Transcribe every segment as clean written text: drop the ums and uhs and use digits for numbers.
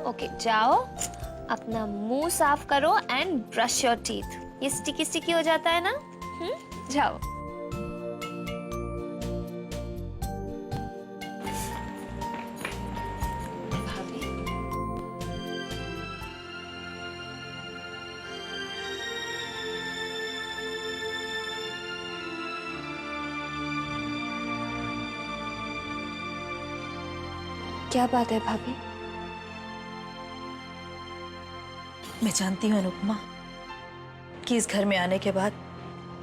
Okay जाओ, अपना मुंह साफ करो एंड ब्रश योर टीथ। ये स्टिकी स्टिकी हो जाता है ना। जाओ। क्या बात है भाभी? मैं जानती हूँ अनुपमा कि इस घर में आने के बाद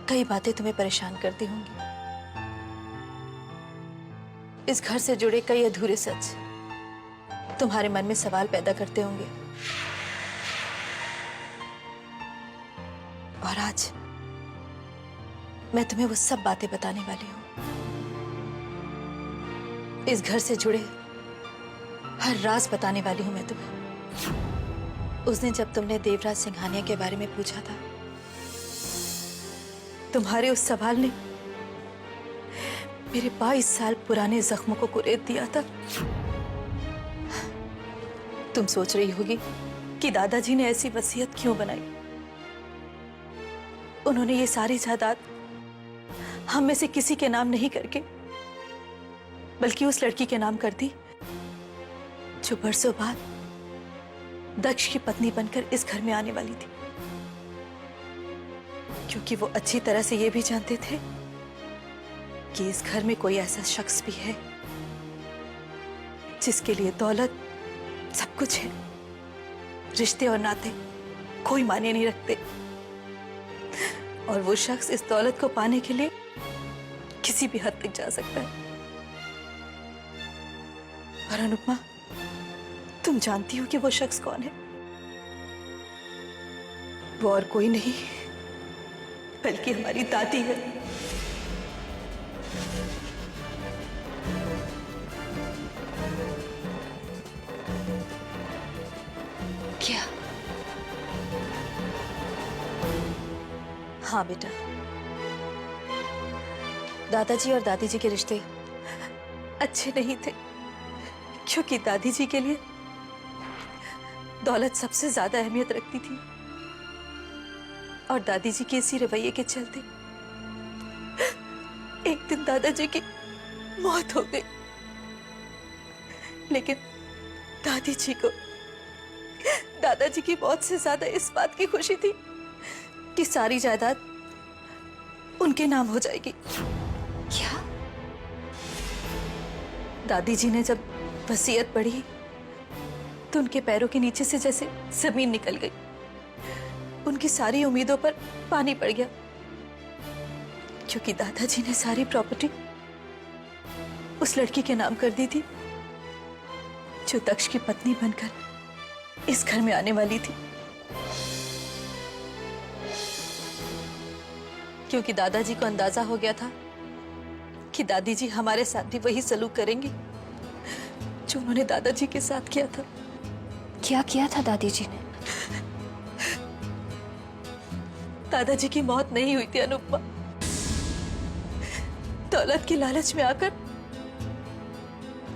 कई बातें तुम्हें परेशान करती होंगी। इस घर से जुड़े कई अधूरे सच तुम्हारे मन में सवाल पैदा करते होंगे। और आज मैं तुम्हें वो सब बातें बताने वाली हूँ। इस घर से जुड़े हर राज बताने वाली हूं मैं तुम्हें। उस दिन जब तुमने देवराज सिंघानिया के बारे में पूछा था, तुम्हारे उस सवाल ने मेरे 22 साल पुराने जख्मों को कुरेद दिया था। तुम सोच रही होगी कि दादाजी ने ऐसी वसीयत क्यों बनाई। उन्होंने ये सारी जायदाद हम में से किसी के नाम नहीं करके बल्कि उस लड़की के नाम कर दी जो बरसों बाद दक्ष की पत्नी बनकर इस घर में आने वाली थी। क्योंकि वो अच्छी तरह से ये भी जानते थे कि इस घर में कोई ऐसा शख्स भी है जिसके लिए दौलत सब कुछ है, रिश्ते और नाते कोई मायने नहीं रखते, और वो शख्स इस दौलत को पाने के लिए किसी भी हद तक जा सकता है। और अनुपमा, तुम जानती हो कि वो शख्स कौन है? वो और कोई नहीं बल्कि हमारी दादी है। क्या? हाँ बेटा, दादाजी और दादी जी के रिश्ते अच्छे नहीं थे, क्योंकि दादी जी के लिए दौलत सबसे ज्यादा अहमियत रखती थी। और दादी जी के इसी रवैये के चलते एक दिन दादाजी की मौत हो गई। लेकिन दादाजी की मौत से ज्यादा इस बात की खुशी थी कि सारी जायदाद उनके नाम हो जाएगी। क्या? दादी जी ने जब वसीयत पढ़ी तो उनके पैरों के नीचे से जैसे जमीन निकल गई। उनकी सारी उम्मीदों पर पानी पड़ गया, क्योंकि दादाजी ने सारी प्रॉपर्टी उस लड़की के नाम कर दी थी जो दक्ष की पत्नी बनकर इस घर में आने वाली थी। क्योंकि दादाजी को अंदाजा हो गया था कि दादी जी हमारे साथ भी वही सलूक करेंगी जो उन्होंने दादाजी के साथ किया था। क्या किया था दादी जी ने? दादाजी की मौत नहीं हुई थी अनुपमा। दौलत की लालच में आकर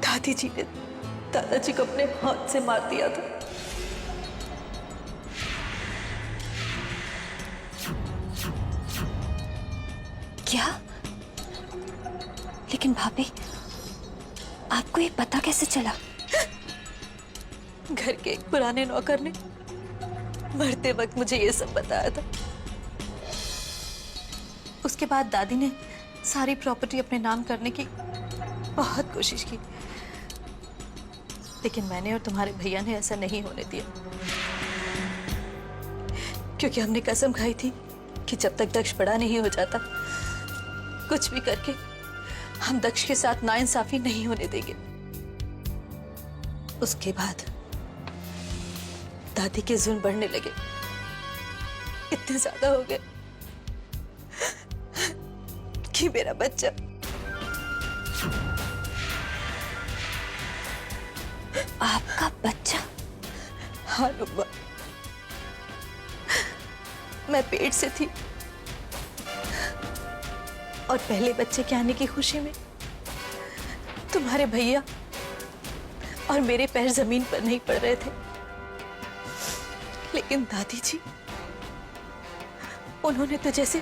दादी जी ने दादाजी को अपने हाथ से मार दिया था। क्या? लेकिन भाभी, आपको ये पता कैसे चला? घर के एक पुराने नौकर ने मरते वक्त मुझे ये सब बताया था। उसके बाद दादी ने सारी प्रॉपर्टी अपने नाम करने की बहुत कोशिश की, लेकिन मैंने और तुम्हारे भैया ने ऐसा नहीं होने दिया, क्योंकि हमने कसम खाई थी कि जब तक दक्ष बड़ा नहीं हो जाता, कुछ भी करके हम दक्ष के साथ नाइंसाफी नहीं होने देंगे। उसके बाद दादी के जुल्म बढ़ने लगे, इतने ज्यादा हो गए कि मेरा बच्चा आपका बच्चा? हाँ रुब्बा, मैं पेट से थी और पहले बच्चे के आने की खुशी में तुम्हारे भैया और मेरे पैर जमीन पर नहीं पड़ रहे थे। लेकिन दादी जी, उन्होंने तो जैसे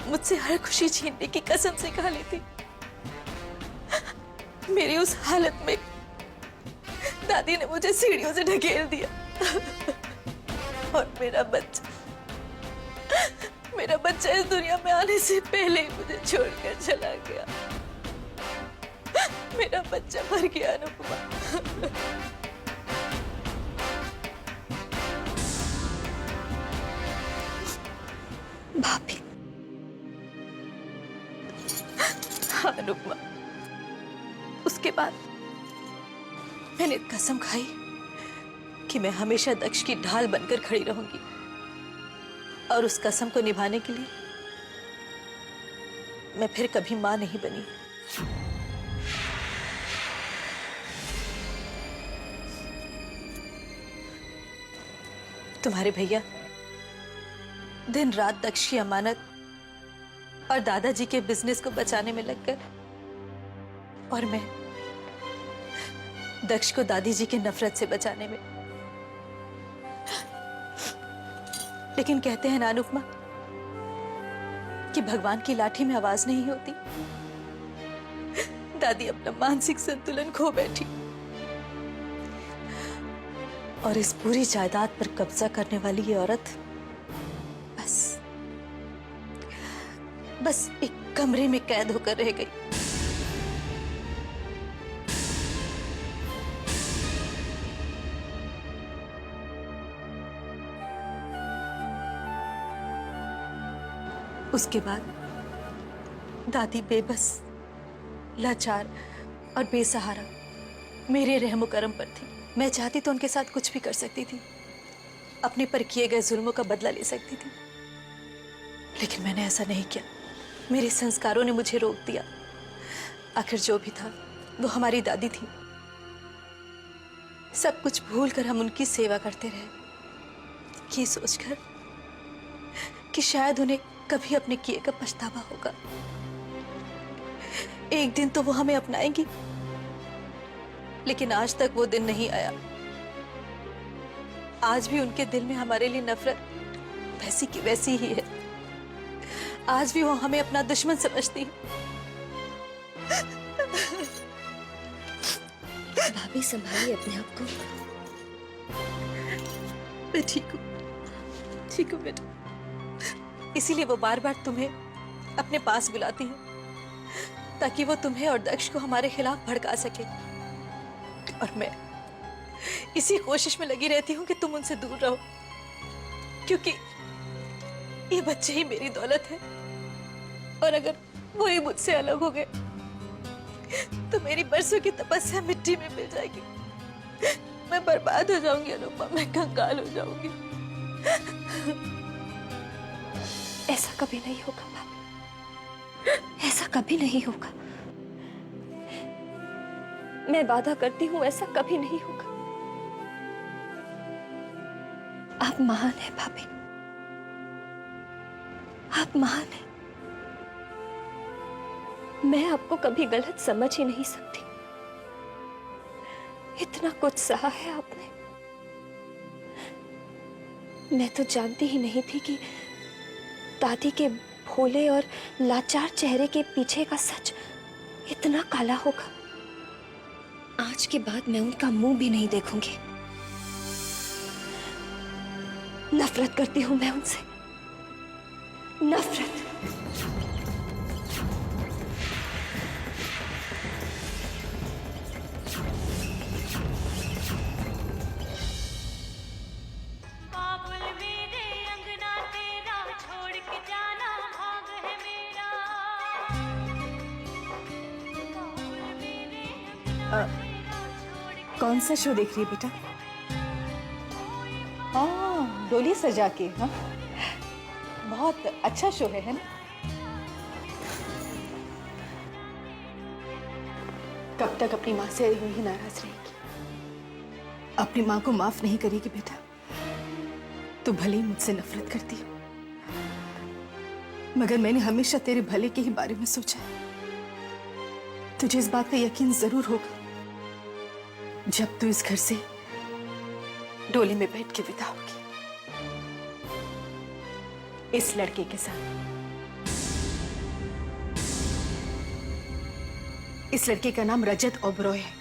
मुझसे हर खुशी छीनने की कसम से खा ली थी। मेरी उस हालत में दादी ने मुझे सीढ़ियों से ढकेल दिया और मेरा बच्चा इस दुनिया में आने से पहले ही मुझे छोड़कर चला गया। मेरा बच्चा मर गया अनुपमा। भाभी, हाँ अनुपमा, उसके बाद मैंने कसम खाई कि मैं हमेशा दक्ष की ढाल बनकर खड़ी रहूंगी, और उस कसम को निभाने के लिए मैं फिर कभी मां नहीं बनी। तुम्हारे भैया दिन रात दक्ष की अमानत और दादाजी के बिजनेस को बचाने में लगकर, और मैं दक्ष को दादी जी की नफरत से बचाने में। लेकिन कहते हैं ना अनुपमा कि भगवान की लाठी में आवाज नहीं होती। दादी अपना मानसिक संतुलन खो बैठी और इस पूरी जायदाद पर कब्जा करने वाली ये औरत बस एक कमरे में कैद होकर रह गई। उसके बाद दादी बेबस, लाचार और बेसहारा मेरे रहमो करम पर थी। मैं चाहती तो उनके साथ कुछ भी कर सकती थी, अपने पर किए गए जुल्मों का बदला ले सकती थी, लेकिन मैंने ऐसा नहीं किया। मेरे संस्कारों ने मुझे रोक दिया। आखिर जो भी था वो हमारी दादी थी। सब कुछ भूलकर हम उनकी सेवा करते रहे, ये सोचकर कि शायद उन्हें कभी अपने किए का पछतावा होगा। एक दिन तो वो हमें अपनाएंगी, लेकिन आज तक वो दिन नहीं आया। आज भी उनके दिल में हमारे लिए नफरत वैसी की वैसी ही है। आज भी वो हमें अपना दुश्मन समझती है। भाभी, संभालिए अपने आप को। मैं ठीक हूँ बेटा। इसीलिए वो बार बार तुम्हें अपने पास बुलाती है, ताकि वो तुम्हें और दक्ष को हमारे खिलाफ भड़का सके। और मैं इसी कोशिश में लगी रहती हूँ कि तुम उनसे दूर रहो, क्योंकि ये बच्चे ही मेरी दौलत है, और अगर वो ही मुझसे अलग हो गए तो मेरी बरसों की तपस्या मिट्टी में मिल जाएगी। मैं बर्बाद हो जाऊंगी अनुपमा, मैं कंगाल हो जाऊंगी। ऐसा कभी नहीं होगा भाभी, ऐसा कभी नहीं होगा। मैं वादा करती हूँ, ऐसा कभी नहीं होगा। आप महान हैं भाभी, आप महान हैं। मैं आपको कभी गलत समझ ही नहीं सकती। इतना कुछ सहा है आपने। मैं तो जानती ही नहीं थी कि दादी के भोले और लाचार चेहरे के पीछे का सच इतना काला होगा। आज के बाद मैं उनका मुंह भी नहीं देखूंगी। नफरत करती हूं मैं उनसे, नफरत। कौन सा शो देख रही है बेटा? हाँ, डोली सजा के। हाँ, बहुत अच्छा शो है ना? कब तक अपनी माँ से यूं ही नाराज रहेगी? अपनी माँ को माफ नहीं करेगी बेटा। तू भले ही मुझसे नफरत करती हो, मगर मैंने हमेशा तेरे भले के ही बारे में सोचा है। तुझे इस बात का यकीन जरूर होगा, जब तू इस घर से डोली में बैठ के विदा होगी इस लड़के के साथ। इस लड़के का नाम रजत ओबरॉय है।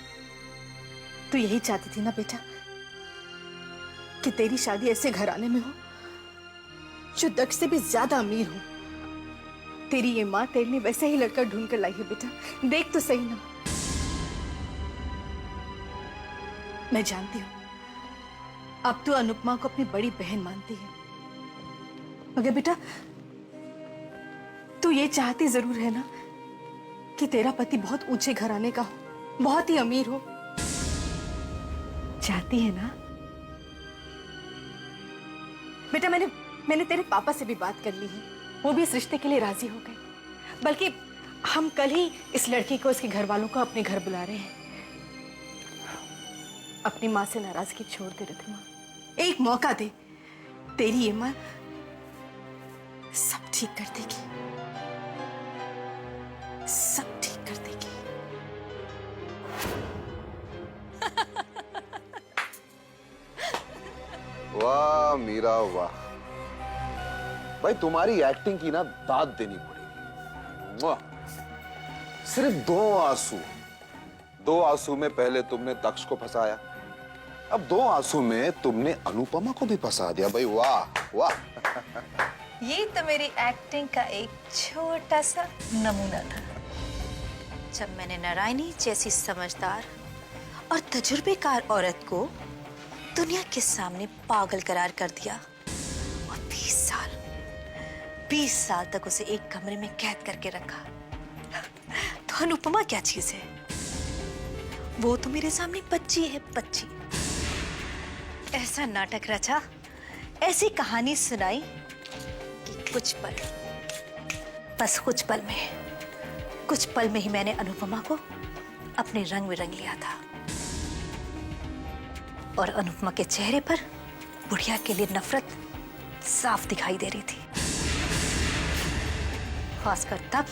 तू यही चाहती थी ना बेटा कि तेरी शादी ऐसे घराने में हो जो दक्ष से भी ज्यादा अमीर हो। तेरी ये माँ तेरे लिए वैसे ही लड़का ढूंढ कर लाई है बेटा, देख तो सही ना। मैं जानती हूं अब तू अनुपमा को अपनी बड़ी बहन मानती है, मगर बेटा तू ये चाहती जरूर है ना कि तेरा पति बहुत ऊंचे घराने का हो, बहुत ही अमीर हो। चाहती है ना बेटा? मैंने तेरे पापा से भी बात कर ली है, वो भी इस रिश्ते के लिए राजी हो गए। बल्कि हम कल ही इस लड़की को, इसके घर वालों को अपने घर बुला रहे हैं। अपनी माँ से नाराजगी छोड़ दे रिद्धिमा, एक मौका दे। तेरी ये माँ सब ठीक कर देगी, सब ठीक कर देगी। वाह मीरा वाह, भाई तुम्हारी एक्टिंग की ना दाद देनी पड़ेगी। वाह, सिर्फ दो आंसू में पहले तुमने दक्ष को फंसाया, अब 2 आंसू में तुमने अनुपमा को भी फंसा दिया। भाई वाह वाह। ये तो मेरी एक्टिंग का एक छोटा सा नमूना था। जब मैंने नारायणी जैसी समझदार और तजुर्बेकार औरत को दुनिया के सामने पागल करार कर दिया और 20 साल तक उसे एक कमरे में कैद करके रखा, तो अनुपमा क्या चीज है? वो तो मेरे सामने बच्ची है, बच्ची। ऐसा नाटक रचा, ऐसी कहानी सुनाई कि कुछ पल, बस कुछ पल में ही मैंने अनुपमा को अपने रंग में रंग लिया था। और अनुपमा के चेहरे पर बुढ़िया के लिए नफरत साफ दिखाई दे रही थी, खासकर तब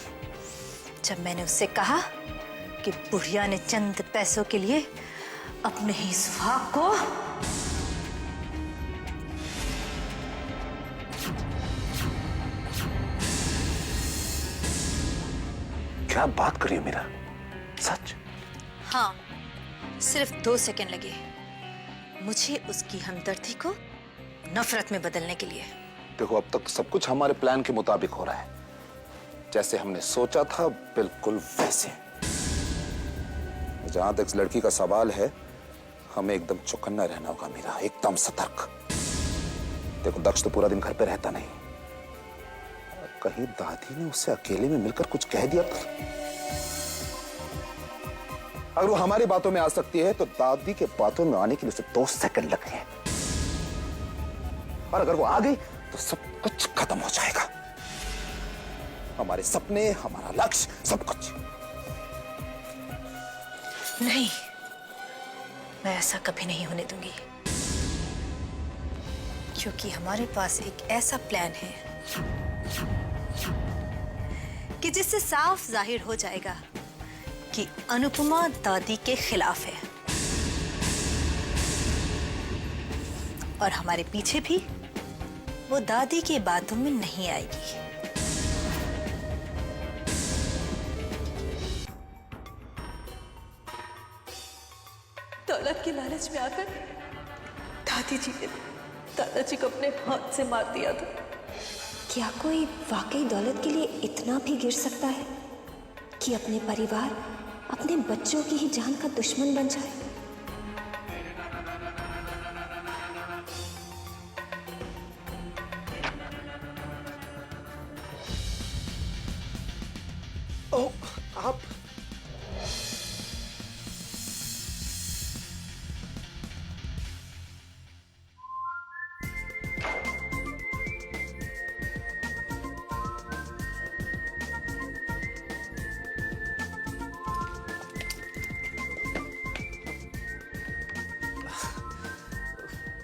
जब मैंने उससे कहा कि बुढ़िया ने चंद पैसों के लिए अपने ही सुहाग को क्या बात कर रही हो मीरा? सच? हाँ, सिर्फ 2 सेकंड लगे मुझे उसकी हमदर्दी को नफरत में बदलने के लिए। देखो, अब तक सब कुछ हमारे प्लान के मुताबिक हो रहा है, जैसे हमने सोचा था बिल्कुल वैसे। जहां तक इस लड़की का सवाल है, हमें एकदम चौकन्ना रहना होगा मीरा, एकदम सतर्क। देखो, दक्ष तो पूरा दिन घर पे रहता नहीं, कहीं दादी ने उससे अकेले में मिलकर कुछ कह दिया तो? अगर वो हमारी बातों में आ सकती है तो दादी के बातों में आने के लिए उसे 2 सेकंड लग गए, और अगर वो आ गई तो सब कुछ खत्म हो जाएगा। हमारे सपने, हमारा लक्ष्य, सब कुछ। नहीं, मैं ऐसा कभी नहीं होने दूंगी, क्योंकि हमारे पास एक ऐसा प्लान है कि जिससे साफ जाहिर हो जाएगा कि अनुपमा दादी के खिलाफ है, और हमारे पीछे भी वो दादी की बातों में नहीं आएगी। दौलत के लालच में आकर दादी जी ने दादाजी को अपने हाथ से मार दिया था। क्या कोई वाकई दौलत के लिए इतना भी गिर सकता है कि अपने परिवार, अपने बच्चों की ही जान का दुश्मन बन जाए? ओ, आप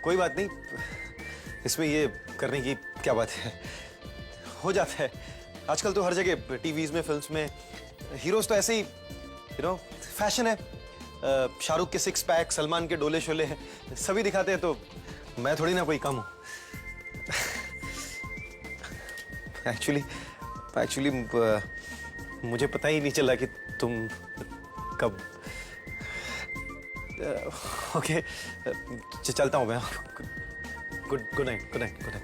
कोई बात नहीं, इसमें ये करने की क्या बात है, हो जाता है। आजकल तो हर जगह टीवीज में, फिल्म्स में हीरोज तो ऐसे ही फैशन है। शाहरुख के 6 पैक, सलमान के डोले शोले हैं, सभी दिखाते हैं, तो मैं थोड़ी ना कोई कम हूँ। एक्चुअली मुझे पता ही नहीं चला कि तुम कब। ओके, चलता हूँ मैं। Good night.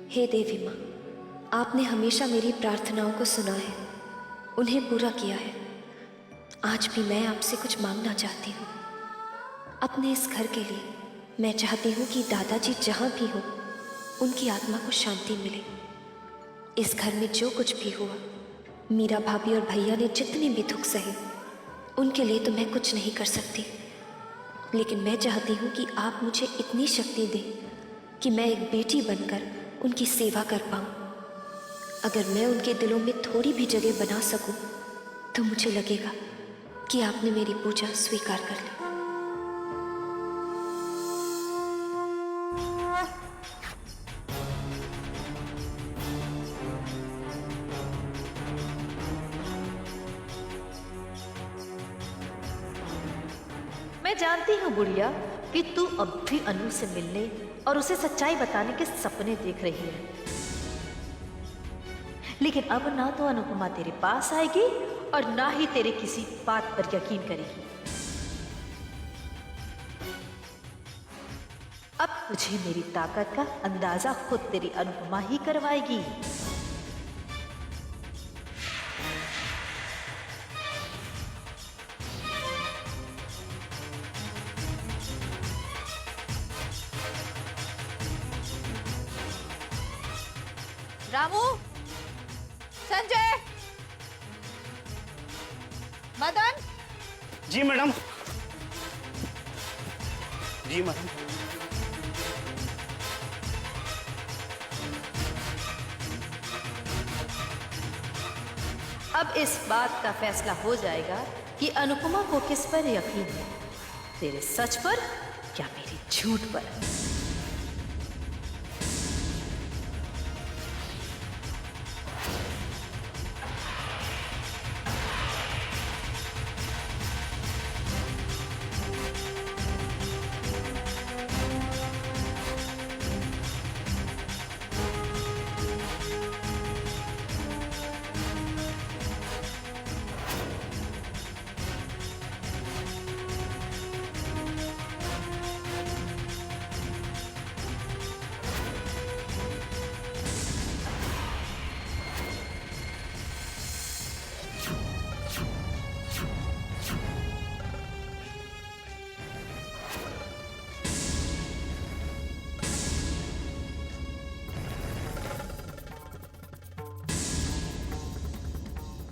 हे देवी माँ, आपने हमेशा मेरी प्रार्थनाओं को सुना है, उन्हें पूरा किया है। आज भी मैं आपसे कुछ मांगना चाहती हूँ। अपने इस घर के लिए मैं चाहती हूँ कि दादाजी जहाँ भी हो, उनकी आत्मा को शांति मिले। इस घर में जो कुछ भी हुआ, मीरा भाभी और भैया ने जितने भी दुख सहे, उनके लिए तो मैं कुछ नहीं कर सकती, लेकिन मैं चाहती हूँ कि आप मुझे इतनी शक्ति दें कि मैं एक बेटी बनकर उनकी सेवा कर पाऊँ। अगर मैं उनके दिलों में थोड़ी भी जगह बना सकूं, तो मुझे लगेगा कि आपने मेरी पूजा स्वीकार कर ली। मैं जानती हूँ बुढ़िया कि तू अब भी अनु से मिलने और उसे सच्चाई बताने के सपने देख रही है, लेकिन अब ना तो अनुपमा तेरे पास आएगी और ना ही तेरे किसी बात पर यकीन करेगी। अब तुझे मेरी ताकत का अंदाजा खुद तेरी अनुपमा ही करवाएगी। रामू, संजय, मदन। जी मैडम। जी मैडम। अब इस बात का फैसला हो जाएगा कि अनुपमा को किस पर यकीन है, तेरे सच पर या मेरी झूठ पर।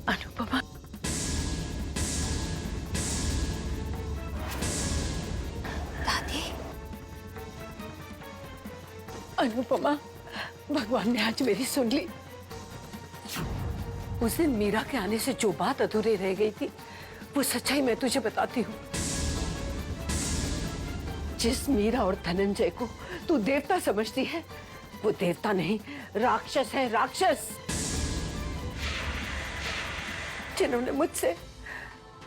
अनुपमा, दादी, अनुपमा, भगवान ने आज मेरी सुन ली। उस दिन मीरा के आने से जो बात अधूरी रह गई थी, वो सच्चाई मैं तुझे बताती हूँ। जिस मीरा और धनंजय को तू देवता समझती है, वो देवता नहीं, राक्षस है, राक्षस। जिन्होंने मुझसे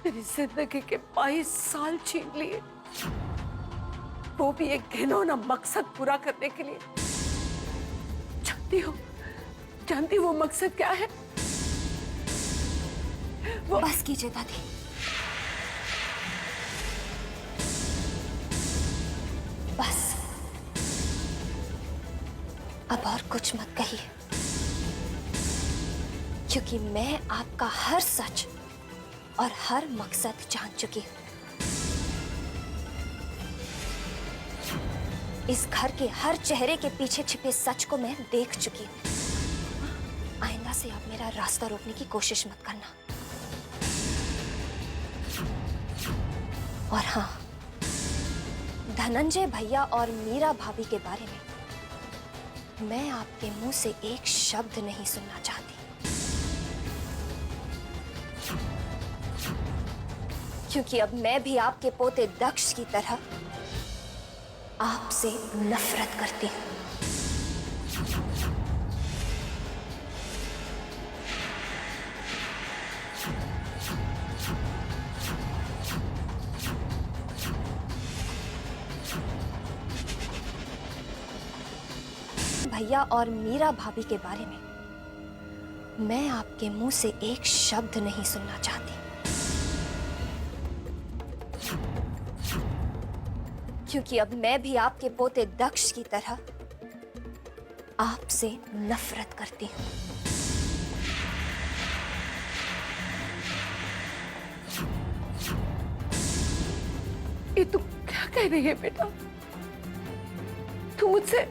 मेरी जिंदगी के 22 साल छीन लिए, वो भी एक घिनौना मकसद पूरा करने के लिए। जानती हो वो मकसद क्या है? वो बस कीजिए दादी। बस, अब और कुछ मत कहिए, क्योंकि मैं आपका हर सच और हर मकसद जान चुकी हूं। इस घर के हर चेहरे के पीछे छिपे सच को मैं देख चुकी हूं। आइंदा से आप मेरा रास्ता रोकने की कोशिश मत करना। और हाँ, धनंजय भैया और मीरा भाभी के बारे में मैं आपके मुंह से एक शब्द नहीं सुनना चाहती, क्योंकि अब मैं भी आपके पोते दक्ष की तरह आपसे नफरत करती हूँ। भैया और मीरा भाभी के बारे में मैं आपके मुंह से एक शब्द नहीं सुनना चाहती, क्योंकि अब मैं भी आपके पोते दक्ष की तरह आपसे नफरत करती हूँ। ये तू क्या कह रही है बेटा? तू मुझसे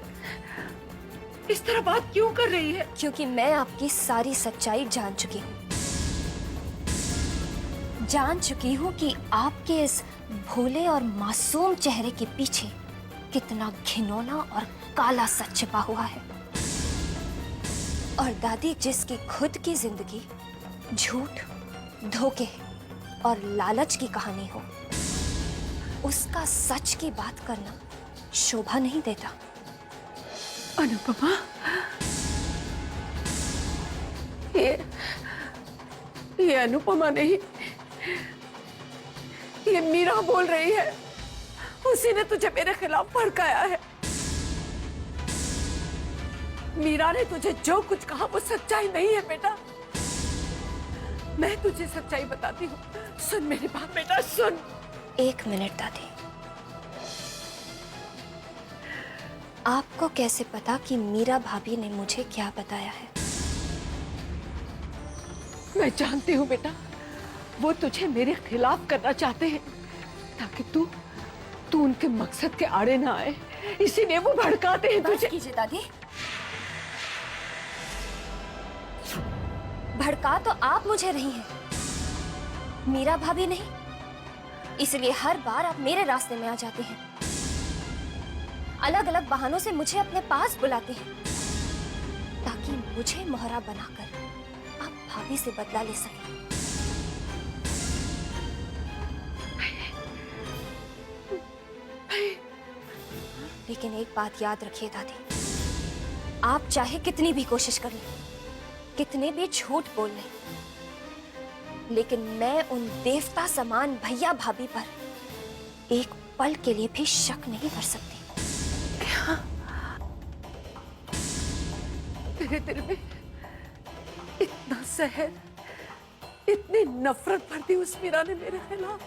इस तरह बात क्यों कर रही है? क्योंकि मैं आपकी सारी सच्चाई जान चुकी हूँ। जान चुकी हूँ कि आपके इस भोले और मासूम चेहरे के पीछे कितना घिनौना और काला सच छिपा हुआ है। और दादी, जिसकी खुद की जिंदगी झूठ, धोखे और लालच की कहानी हो, उसका सच की बात करना शोभा नहीं देता। अनुपमा, ये अनुपमा नहीं, ये मीरा बोल रही है। उसी ने तुझे मेरे खिलाफ भड़काया है। मीरा ने तुझे जो कुछ कहा वो सच्चाई नहीं है बेटा। मैं तुझे सच्चाई बताती हूँ। सुन मेरी बात बेटा, सुन। 1 मिनट दादी, आपको कैसे पता कि मीरा भाभी ने मुझे क्या बताया है? मैं जानती हूँ बेटा, वो तुझे मेरे खिलाफ करना चाहते हैं ताकि तू उनके मकसद के आड़े ना आए, इसीलिए वो भड़काते हैं तुझे। कीजिए दादी, भड़का तो आप मुझे रही हैं, मीरा भाभी नहीं। इसलिए हर बार आप मेरे रास्ते में आ जाते हैं, अलग अलग बहानों से मुझे अपने पास बुलाते हैं, ताकि मुझे मोहरा बनाकर आप भाभी से बदला ले सकें। लेकिन एक बात याद रखिए दादी, आप चाहे कितनी भी कोशिश कर लें, कितने भी झूठ बोल लें, लेकिन मैं उन देवता समान भैया भाभी पर एक पल के लिए भी शक नहीं कर सकती। क्या? तेरे दिल में इतना जहर, इतनी नफरत भर दी उस मीरा ने मेरे खिलाफ?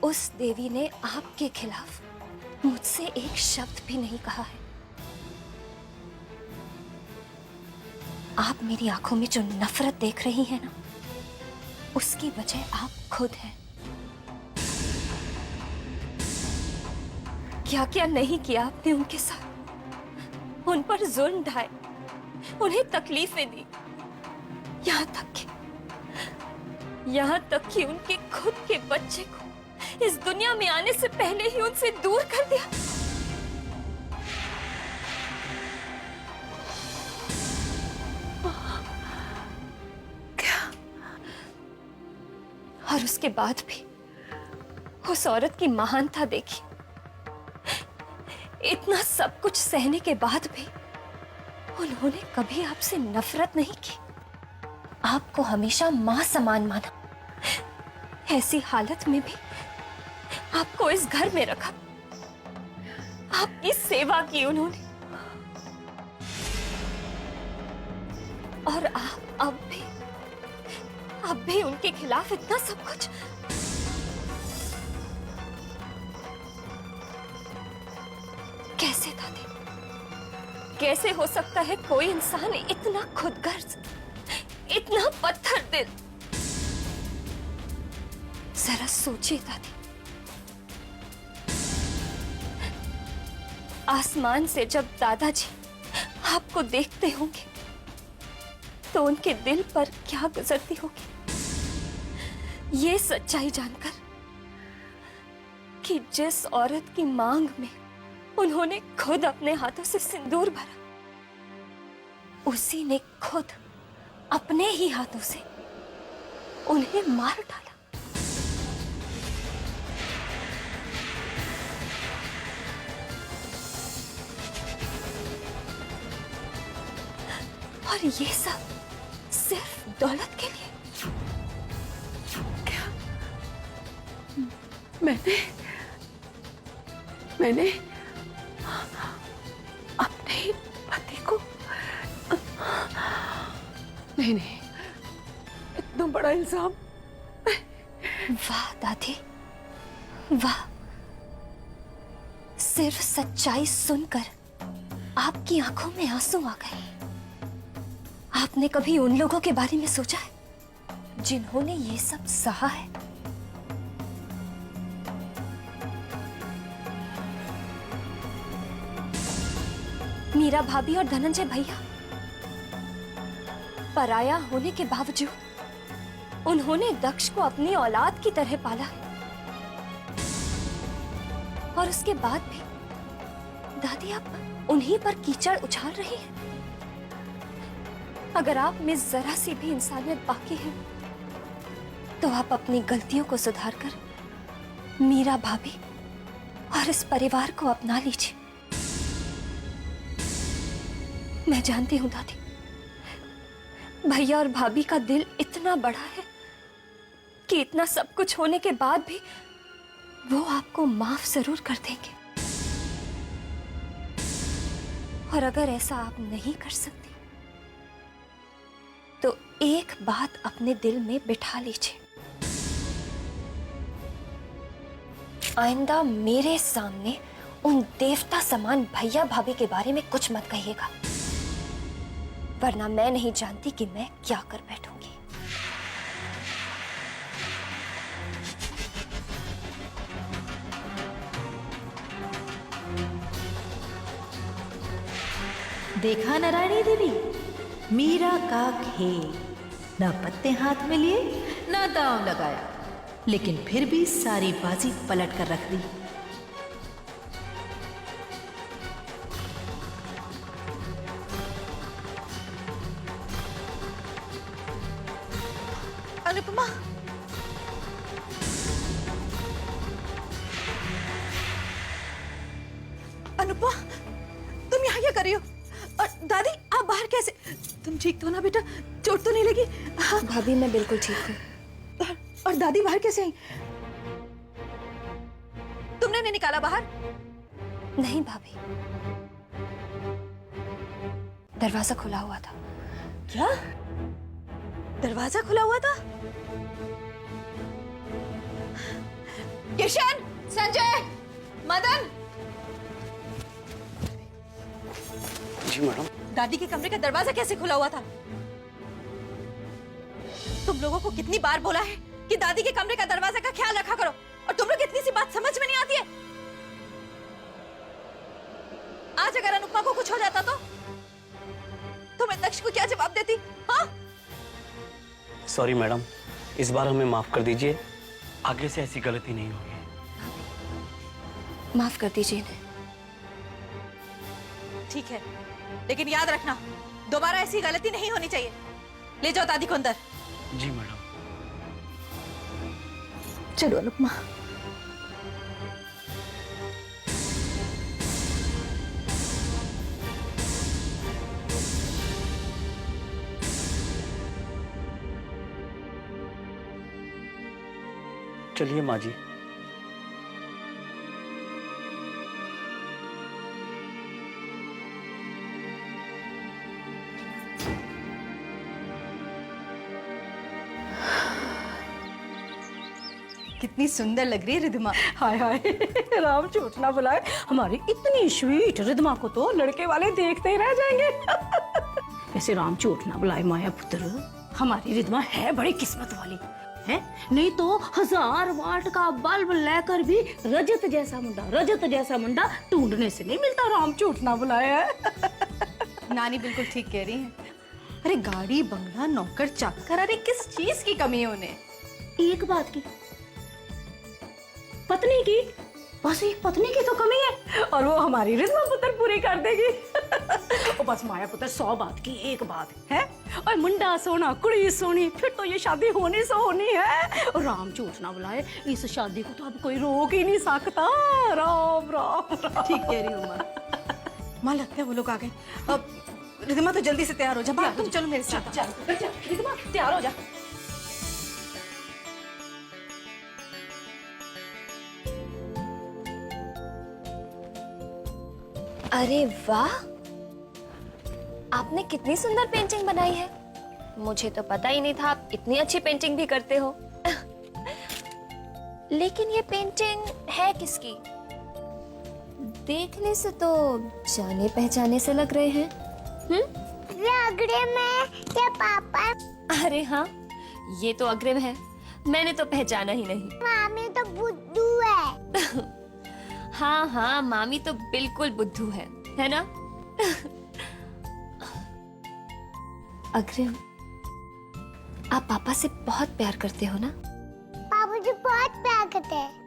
उस देवी ने आपके खिलाफ मुझसे एक शब्द भी नहीं कहा है। आप मेरी आंखों में जो नफरत देख रही हैं ना, उसकी वजह आप खुद हैं। क्या क्या नहीं किया आपने उनके साथ, उन पर जुल्म ढाए, उन्हें तकलीफें दी, यहाँ तक कि उनके खुद के बच्चे को इस दुनिया में आने से पहले ही उनसे दूर कर दिया। क्या? और उसके बाद भी उस औरत की महानता देखी। इतना सब कुछ सहने के बाद भी उन्होंने कभी आपसे नफरत नहीं की, आपको हमेशा मां समान माना। ऐसी हालत में भी आपको इस घर में रखा, आपकी सेवा की उन्होंने, और आप अब भी उनके खिलाफ इतना सब कुछ। कैसे दादी, कैसे हो सकता है कोई इंसान इतना खुदगर्ज, इतना पत्थर दिल? जरा सोचिए दादी, आसमान से जब दादाजी आपको देखते होंगे तो उनके दिल पर क्या गुजरती होगी, ये सच्चाई जानकर कि जिस औरत की मांग में उन्होंने खुद अपने हाथों से सिंदूर भरा, उसी ने खुद अपने ही हाथों से उन्हें मार डाला। और ये सब सिर्फ दौलत के लिए। मैंने अपने पति को नहीं, इतना बड़ा इल्जाम। वाह दादी, वाह। सिर्फ सच्चाई सुनकर आपकी आंखों में आंसू आ गए। आपने कभी उन लोगों के बारे में सोचा है जिन्होंने ये सब सहा है? मीरा भाभी और धनंजय भैया, पराया होने के बावजूद उन्होंने दक्ष को अपनी औलाद की तरह पाला है। और उसके बाद भी दादी आप उन्हीं पर कीचड़ उछाल रही हैं। अगर आप में जरा सी भी इंसानियत बाकी है तो आप अपनी गलतियों को सुधारकर मीरा भाभी और इस परिवार को अपना लीजिए। मैं जानती हूं दादी, भैया और भाभी का दिल इतना बड़ा है कि इतना सब कुछ होने के बाद भी वो आपको माफ जरूर कर देंगे। और अगर ऐसा आप नहीं कर सकती तो एक बात अपने दिल में बिठा लीजिए, आइंदा मेरे सामने उन देवता समान भैया भाभी के बारे में कुछ मत कहिएगा, वरना मैं नहीं जानती कि मैं क्या कर बैठूंगी। देखा नारायणी देवी, मीरा का खेल। ना पत्ते हाथ में लिए ना दांव लगाया, लेकिन फिर भी सारी बाजी पलट कर रख दी। अनुपमा, अनुपमा, तुम यहाँ क्या कर रही हो? और दादी, आप बाहर कैसे? तुम ठीक तो ना बेटा? चोट तो नहीं लगी? हाँ। भाभी मैं बिल्कुल ठीक हूँ। और दादी बाहर कैसे आई? तुमने नहीं निकाला बाहर? नहीं भाभी, दरवाजा खुला हुआ था। क्या? दरवाजा खुला हुआ था? किशन, संजय, मदन, जी मैडम। दादी के कमरे का दरवाजा कैसे खुला हुआ था? तुम लोगों को कितनी बार बोला है कि दादी के कमरे का दरवाजा का ख्याल रखा करो, और तुम लोग इतनी सी बात समझ में नहीं आती है? आज अगर अनुपमा को कुछ हो जाता तो मैं दक्ष को क्या जवाब देती? हाँ? सॉरी मैडम, इस बार हमें माफ कर दीजिए, आगे से ऐसी गलती नहीं होगी। माफ कर दीजिए इन्हें। ठीक है, लेकिन याद रखना दोबारा ऐसी गलती नहीं होनी चाहिए। ले जाओ दादी को अंदर। जी मैडम। चलो अनुपमा। चलिए माँ जी। कितनी सुंदर लग रही है रिधिमा। हाय हाय, राम झूठ ना बुलाए, हमारी इतनी स्वीट रिधिमा को तो लड़के वाले देखते ही रह जाएंगे। ऐसे राम झूठ ना बुलाए माया पुत्र, हमारी रिधिमा है बड़ी किस्मत वाली है। नहीं तो 1000 वाट का बल्ब लेकर भी रजत जैसा मुंडा ढूंढने से नहीं मिलता। राम झूठ ना बुलाया है। नानी बिल्कुल ठीक कह रही हैं। अरे गाड़ी बंगला नौकर चाकर, अरे किस चीज की कमी है उन्हें? एक बात की, पत्नी की, बस एक पत्नी की तो कमी है और वो हमारी रिधिमा पुत्र पूरी कर देगी। ओ बस माया पुत्र 100 बात की एक बात है और मुंडा सोना कुड़ी सोनी, फिर तो ये शादी होनी सो होनी है। और राम झूठ ना बुलाए, इस शादी को तो अब कोई रोक ही नहीं सकता। राम राम राम। ठीक कह रही हो माँ। माँ लगता है वो लोग आ गए। अब रिधिमा तो जल्दी से तैयार हो जा। माँ तुम चलो मेरे साथ। चल रिधिमा तैयार हो जा। अरे वाह, आपने कितनी सुंदर पेंटिंग बनाई है। मुझे तो पता ही नहीं था आप इतनी अच्छी पेंटिंग भी करते हो। लेकिन ये पेंटिंग है किसकी? देखने से तो जाने पहचाने से लग रहे हैं। ये अग्रिम है क्या पापा? अरे हाँ, ये तो अग्रिम है, मैंने तो पहचाना ही नहीं। मामी तो बुद्धू है। हाँ हाँ, मामी तो बिल्कुल बुद्धू है ना? अग्रिम, आप पापा से बहुत प्यार करते हो ना? पापा जी बहुत प्यार करते हैं,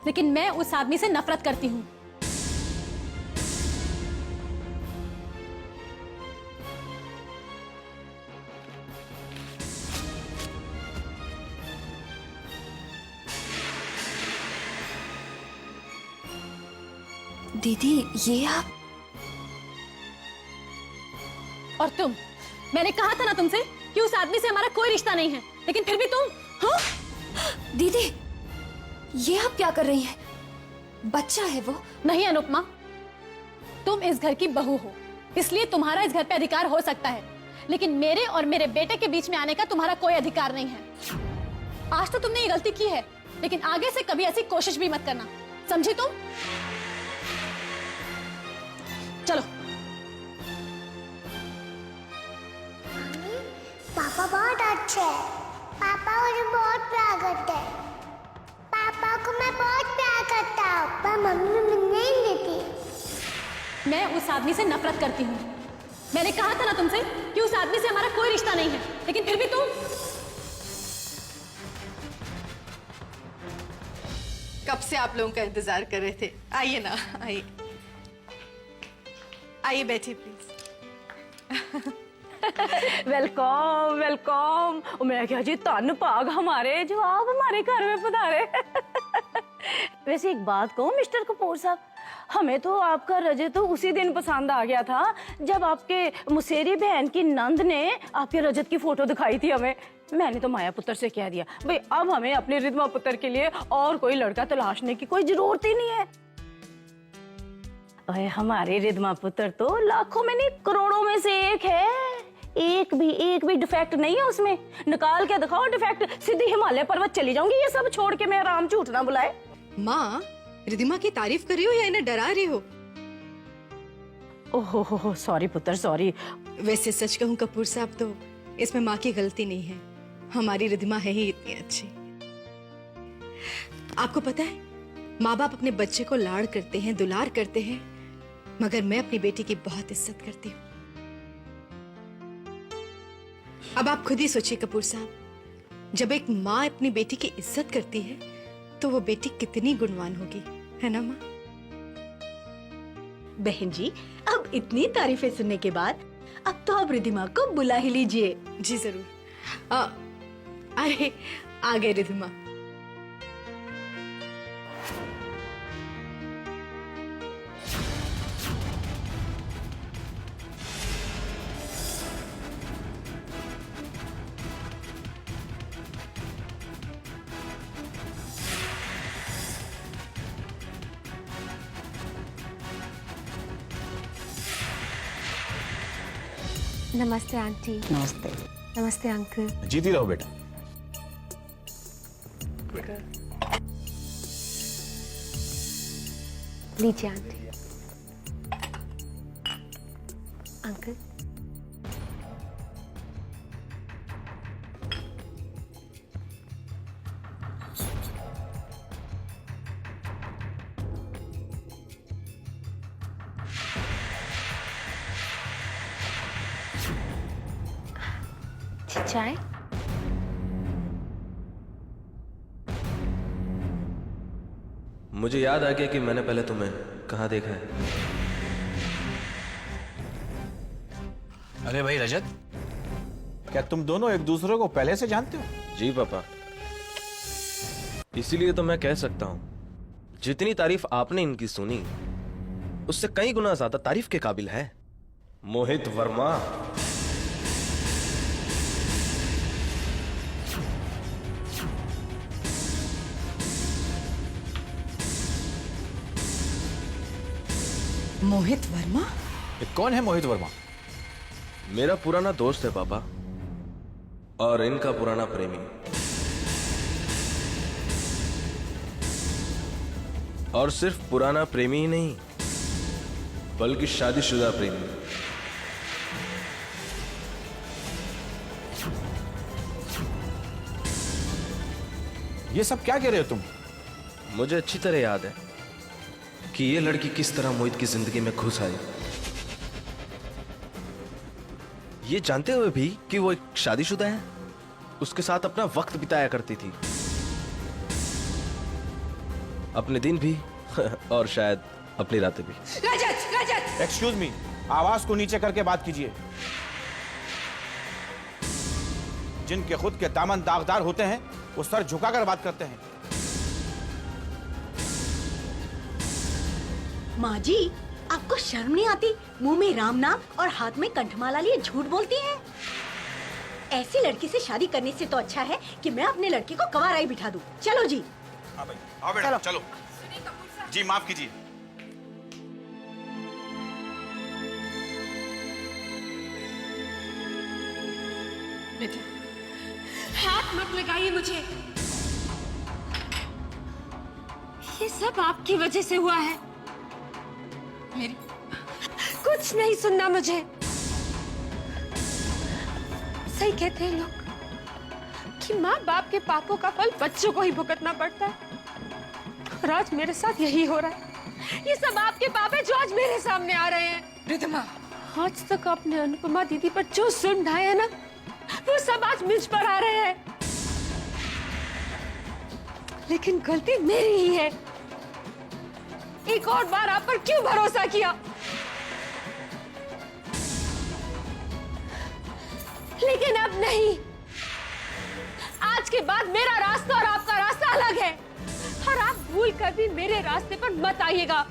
लेकिन मैं उस आदमी से नफरत करती हूँ। दीदी, ये आप? और तुम, मैंने कहा था ना तुमसे कि उस आदमी से हमारा कोई रिश्ता नहीं है, लेकिन फिर भी तुम। हाँ? दीदी, ये आप क्या कर रही हैं? बच्चा है वो। नहीं अनुपमा, तुम इस घर की बहू हो, इसलिए तुम्हारा इस घर पे अधिकार हो सकता है, लेकिन मेरे और मेरे बेटे के बीच में आने का तुम्हारा कोई अधिकार नहीं है। आज तो तुमने ये गलती की है, लेकिन आगे से कभी ऐसी कोशिश भी मत करना, समझी तुम? चलो। पापा बहुत अच्छे हैं। पापा मुझे बहुत प्यार करते हैं। पापा को मैं बहुत प्यार करता हूँ, पर मम्मी मुझे नहीं देती। मैं उस आदमी से नफरत करती हूँ। मैंने कहा था ना तुमसे कि उस आदमी से हमारा कोई रिश्ता नहीं है, लेकिन फिर भी तुम। कब से आप लोगों का इंतजार कर रहे थे। आइए ना, आइए आइए, बैठिए प्लीज। Welcome welcome. मैं क्या जी, धन भाग हमारे जो आप हमारे घर में पधारे। वैसे एक बात कहूँ मिस्टर कपूर साहब, हमें तो आपका रजत तो उसी दिन पसंद आ गया था जब आपके मुसेरी बहन की नंद ने आपके रजत की फोटो दिखाई थी हमें। मैंने तो माया पुत्र से कह दिया, भाई अब हमें अपने रिधमा पुत्र के लिए और कोई लड़का तलाशने की कोई जरूरत ही नहीं है। अरे हमारे रिधमा पुत्र तो लाखों में नहीं करोड़ों में से एक है। एक भी डिफेक्ट नहीं है उसमें। निकाल के दिखाओ डिफेक्ट, सीधी हिमालय पर्वत चली जाऊंगी ये सब छोड़ के। मैं राम झूठ ना बुलाए। माँ, रिधिमा की तारीफ कर रही हो या इन्हें डरा रही हो? ओहो सॉरी पुत्र सॉरी। वैसे सच कहूँ कपूर साहब, तो इसमें माँ की गलती नहीं है। हमारी रिधिमा है ही इतनी अच्छी। आपको पता है, माँ बाप अपने बच्चे को लाड़ करते हैं, दुलार करते हैं, मगर मैं अपनी बेटी की बहुत इज्जत करती हूँ। अब आप खुद ही सोचिए कपूर साहब, जब एक माँ अपनी बेटी की इज्जत करती है तो वो बेटी कितनी गुणवान होगी, है ना माँ? बहन जी, अब इतनी तारीफें सुनने के बाद अब तो आप रिधिमा को बुला ही लीजिए। जी जरूर। अरे आ गए रिधिमा। नमस्ते आंटी। नमस्ते। नमस्ते अंकल। जीती रहो बेटा। लीजिए आंटी। अंकल, चाय? मुझे याद आ गया कि मैंने पहले तुम्हें कहाँ देखा है। अरे भाई रजत, क्या तुम दोनों एक दूसरे को पहले से जानते हो? जी पापा, इसीलिए तो मैं कह सकता हूं, जितनी तारीफ आपने इनकी सुनी उससे कई गुना ज्यादा तारीफ के काबिल है मोहित वर्मा। मोहित वर्मा? ये कौन है मोहित वर्मा? मेरा पुराना दोस्त है पापा, और इनका पुराना प्रेमी। और सिर्फ पुराना प्रेमी ही नहीं, बल्कि शादीशुदा प्रेमी। ये सब क्या कह रहे हो तुम? मुझे अच्छी तरह याद है कि ये लड़की किस तरह मोहित की जिंदगी में घुस आई, ये जानते हुए भी कि वो एक शादीशुदा है, उसके साथ अपना वक्त बिताया करती थी, अपने दिन भी और शायद अपनी रातें भी। रजत, रजत! एक्सक्यूज मी, आवाज को नीचे करके बात कीजिए। जिनके खुद के दामन दागदार होते हैं वो सर झुकाकर बात करते हैं। माँ जी, आपको शर्म नहीं आती? मुंह में राम नाम और हाथ में कंठमाला लिए झूठ बोलती हैं। ऐसी लड़की से शादी करने से तो अच्छा है कि मैं अपने लड़के को कवाराई बिठा दूं। चलो जी। हाँ भाई, आओ बेटा, चलो। जी माफ कीजिए। बेटा, हाथ मत लगाइए मुझे। ये सब आपकी वजह से हुआ है। मेरी कुछ नहीं सुनना मुझे। सही कहते हैं लोग कि माँ बाप के पापों का फल बच्चों को ही भुगतना पड़ता है, और आज मेरे साथ यही हो रहा है। ये सब आपके पाप है जो आज मेरे सामने आ रहे हैं। रिद्धमा, आज तक आपने अनुपमा दीदी पर जो जुल्म ढाए हैं ना, वो सब आज मुझ पर आ रहे हैं। लेकिन गलती मेरी ही है। एक और बार आप पर क्यों भरोसा किया? लेकिन अब नहीं। आज के बाद मेरा रास्ता और आपका रास्ता अलग है, और आप भूल कर भी मेरे रास्ते पर मत आइएगा।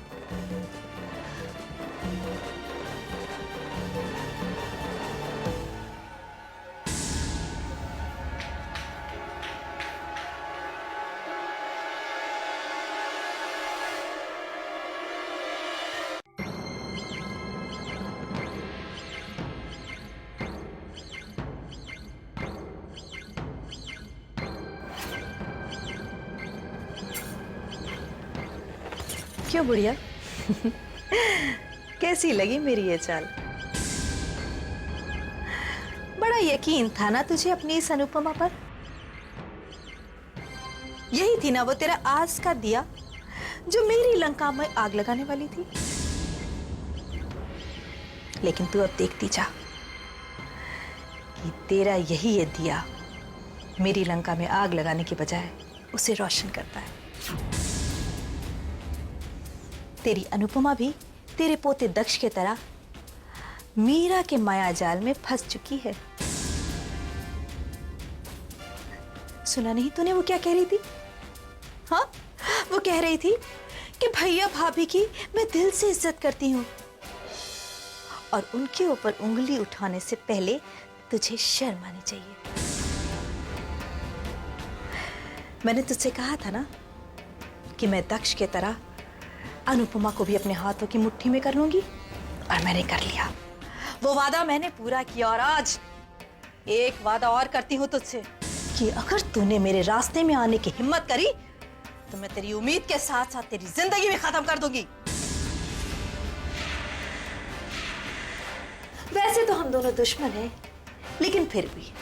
क्यों बुढ़िया? कैसी लगी मेरी ये चाल? बड़ा यकीन था ना तुझे अपनी इस अनुपमा पर? यही थी ना वो तेरा आस का दिया जो मेरी लंका में आग लगाने वाली थी। लेकिन तू अब देखती जा कि तेरा यही ये दिया मेरी लंका में आग लगाने के बजाय उसे रोशन करता है। तेरी अनुपमा भी तेरे पोते दक्ष के तरह मीरा के माया जाल में फंस चुकी है। सुना नहीं तूने वो क्या कह रही थी? हाँ, वो कह रही थी कि भैया भाभी की मैं दिल से इज्जत करती हूं, और उनके ऊपर उंगली उठाने से पहले तुझे शर्म आनी चाहिए। मैंने तुझसे कहा था ना कि मैं दक्ष के तरह अनुपमा को भी अपने हाथों की मुट्ठी में कर लूंगी, और मैंने कर लिया। वो वादा मैंने पूरा किया, और आज एक वादा और करती हूं तुझसे कि अगर तूने मेरे रास्ते में आने की हिम्मत करी तो मैं तेरी उम्मीद के साथ साथ तेरी जिंदगी भी खत्म कर दूंगी। वैसे तो हम दोनों दुश्मन हैं, लेकिन फिर भी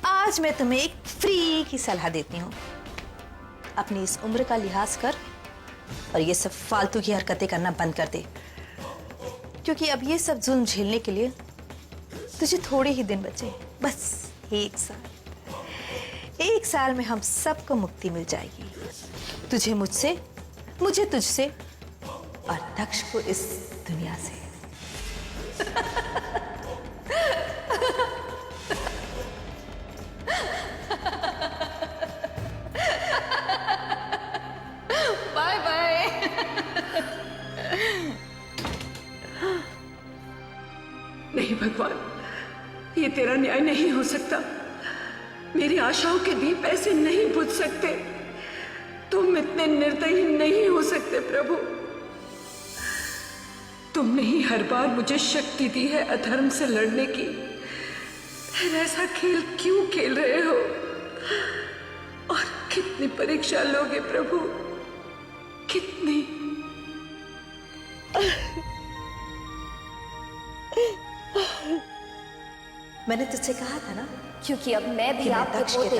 आज मैं तुम्हें एक फ्री की सलाह देती हूँ। अपनी इस उम्र का लिहाज कर और ये सब फालतू की हरकतें करना बंद कर दे, क्योंकि अब ये सब जुल्म झेलने के लिए तुझे थोड़े ही दिन बचे, बस 1 साल। 1 साल में हम सबको मुक्ति मिल जाएगी, तुझे मुझसे, मुझे तुझसे, और दक्ष को इस दुनिया से। तेरा न्याय नहीं हो सकता। मेरी आशाओं के दीप ऐसे नहीं बुझ सकते। तुम इतने निर्दयी नहीं हो सकते प्रभु। तुमने ही हर बार मुझे शक्ति दी है अधर्म से लड़ने की, फिर ऐसा खेल क्यों खेल रहे हो? और कितनी परीक्षा लोगे प्रभु, कितनी? मैंने तुझसे कहा था ना क्योंकि अब मैं भी कि मैं आपके दक्ष के पोते